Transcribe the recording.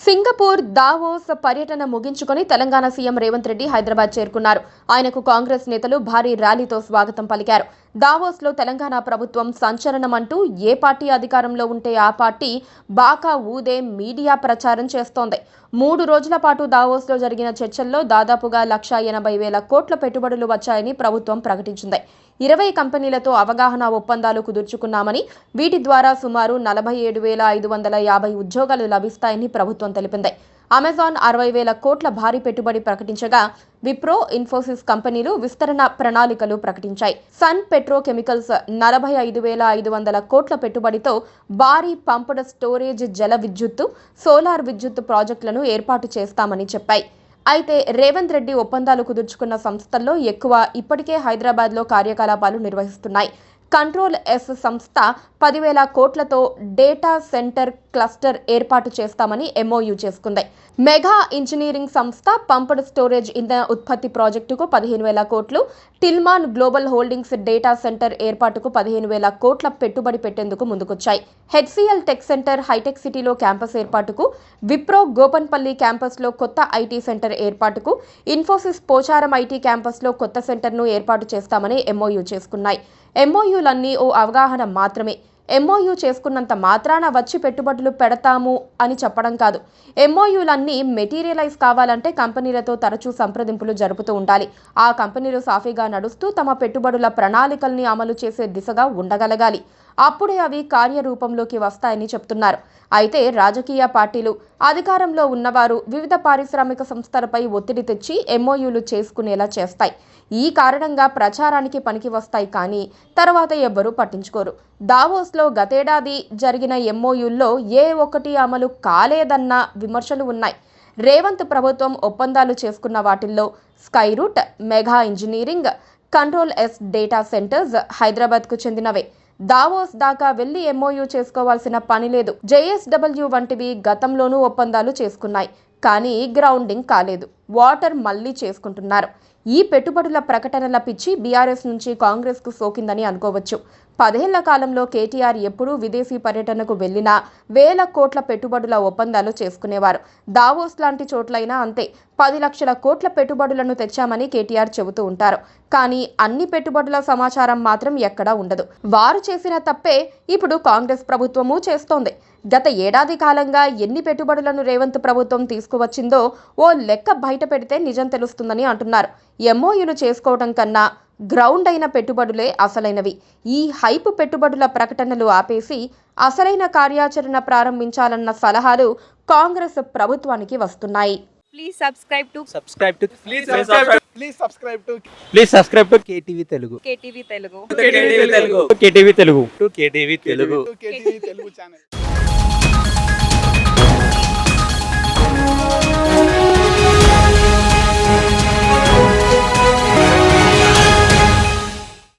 Singapore Davos పర్యటన ముగించుకొని Telangana CM Revanth Reddy Hyderabad చేరుకున్నారు. ఆయనకు కాంగ్రెస్ నేతలు భారీ ర్యాలీతో స్వాగతం పలికారు. దావోస్లో తెలంగాణ ప్రభుత్వం సంచలనమంటూ ఏ పార్టీ అధికారంలో ఉంటే ఆ పార్టీ బాకా ఊదే మీడియా ప్రచారం చేస్తోంది. 3 రోజుల పాటు దావోస్లో జరిగిన చర్చల్లో దాదాపుగా 1,80,000 కోట్ల పెట్టుబడులు వచ్చాయని ప్రభుత్వం ప్రకటించింది. 20 కంపెనీలతో అవగాహన ఒప్పందాలు కుదుర్చుకున్నామని, వీటి ద్వారా సుమారు 47,550 ఉద్యోగాలు లభిస్తాయని ప్రభుత్వం తెలిపింది. అమెజాన్ 60,000 కోట్ల భారీ పెట్టుబడి ప్రకటించగా, విప్రో, ఇన్ఫోసిస్ కంపెనీలు విస్తరణ ప్రణాళికలు ప్రకటించాయి. సన్ పెట్రోకెమికల్స్ 45,500 కోట్ల పెట్టుబడితో భారీ పంప్డ్ స్టోరేజ్ జల విద్యుత్తు, సోలార్ విద్యుత్ ప్రాజెక్టులను ఏర్పాటు చేస్తామని చెప్పాయి. అయితే రేవంత్ రెడ్డి ఒప్పందాలు కుదుర్చుకున్న సంస్థల్లో ఎక్కువ ఇప్పటికే హైదరాబాద్లో కార్యకలాపాలు నిర్వహిస్తున్నాయి. కంట్రోల్ ఎస్ సంస్థ 10,000 కోట్లతో డేటా సెంటర్ క్లస్టర్ ఏర్పాటు చేస్తామని ఎంఓయూ చేసుకుంది. మెగా ఇంజనీరింగ్ సంస్థ పంప్డ్ స్టోరేజ్ ఇంధన ఉత్పత్తి ప్రాజెక్టుకు 15,000 కోట్లు, టిల్మాన్ గ్లోబల్ హోల్డింగ్స్ డేటా సెంటర్ ఏర్పాటుకు 15,000 కోట్ల పెట్టుబడి పెట్టేందుకు ముందుకొచ్చాయి. హెచ్సిఎల్ టెక్ సెంటర్ హైటెక్ సిటీలో క్యాంపస్ ఏర్పాటుకు, విప్రో గోపన్పల్లి క్యాంపస్లో కొత్త ఐటీ సెంటర్ ఏర్పాటుకు, ఇన్ఫోసిస్ పోచారం ఐటీ క్యాంపస్లో కొత్త సెంటర్ను ఏర్పాటు చేస్తామని ఎంఓయూ చేసుకున్నాయి. ఎంఓయూలన్నీ ఓ అవగాహన మాత్రమే. ఎంఓయూ చేసుకున్నంత మాత్రాన వచ్చి పెట్టుబడులు పెడతాము అని చెప్పడం కాదు. ఎంఓయూలన్నీ మెటీరియలైజ్ కావాలంటే కంపెనీలతో తరచూ సంప్రదింపులు జరుపుతూ ఉండాలి. ఆ కంపెనీలు సాఫీగా నడుస్తూ తమ పెట్టుబడుల ప్రణాళికల్ని అమలు చేసే దిశగా ఉండగలగాలి. అప్పుడే అవి కార్యరూపంలోకి వస్తాయని చెప్తున్నారు. అయితే రాజకీయ పార్టీలు, అధికారంలో ఉన్నవారు వివిధ పారిశ్రామిక సంస్థలపై ఒత్తిడి తెచ్చి ఎంఓయూలు చేసుకునేలా చేస్తాయి. ఈ కారణంగా ప్రచారానికి పనికి వస్తాయి, కానీ తర్వాత ఎవ్వరూ పట్టించుకోరు. దావోస్లో గతేడాది జరిగిన ఎంఓయూల్లో ఏ ఒక్కటి అమలు కాలేదన్న విమర్శలు ఉన్నాయి. రేవంత్ ప్రభుత్వం ఒప్పందాలు చేసుకున్న వాటిల్లో Skyroot, mega engineering, control yes data centres హైదరాబాద్కు చెందినవే. దావోస్ దాకా వెళ్లి ఎంఓయూ చేసుకోవాల్సిన పని లేదు. జేఎస్డబ్ల్యూ వంటివి గతంలోనూ ఒప్పందాలు చేసుకున్నాయి, కానీ గ్రౌండింగ్ కాలేదు. వాటర్ మళ్లీ చేసుకుంటున్నారు. ఈ పెట్టుబడుల ప్రకటనల పిచ్చి బీఆర్ఎస్ నుంచి కాంగ్రెస్కు సోకిందని అనుకోవచ్చు. 10 ఏళ్ల కాలంలో కేటీఆర్ ఎప్పుడూ విదేశీ పర్యటనకు వెళ్లినా 1,000 కోట్ల పెట్టుబడుల ఒప్పందాలు చేసుకునేవారు. దావోస్ లాంటి చోట్లైనా అంతే. 10 లక్షల కోట్ల పెట్టుబడులను తెచ్చామని కేటీఆర్ చెబుతూ ఉంటారు. కానీ అన్ని పెట్టుబడుల సమాచారం మాత్రం ఎక్కడా ఉండదు. వారు చేసిన తప్పే ఇప్పుడు కాంగ్రెస్ ప్రభుత్వము చేస్తోంది. గత ఏడాది కాలంగా ఎన్ని పెట్టుబడులను రేవంత్ ప్రభుత్వం తీసుకువచ్చిందో ఓ లెక్క బయట పెడితే నిజం తెలుస్తుందని అంటున్నారు. ఎంఓయూలు చేసుకోవడం కన్నా గ్రౌండ్ అయిన పెట్టుబడులే అసలైనవి. ఈ హైప్ పెట్టుబడుల ప్రకటనలు ఆపేసి అసలైన కార్యాచరణ ప్రారంభించాలన్న సలహాలు కాంగ్రెస్ ప్రభుత్వానికి వస్తున్నాయి. Please subscribe to KTV Telugu. KTV Telugu. KTV Telugu. KTV Telugu channel.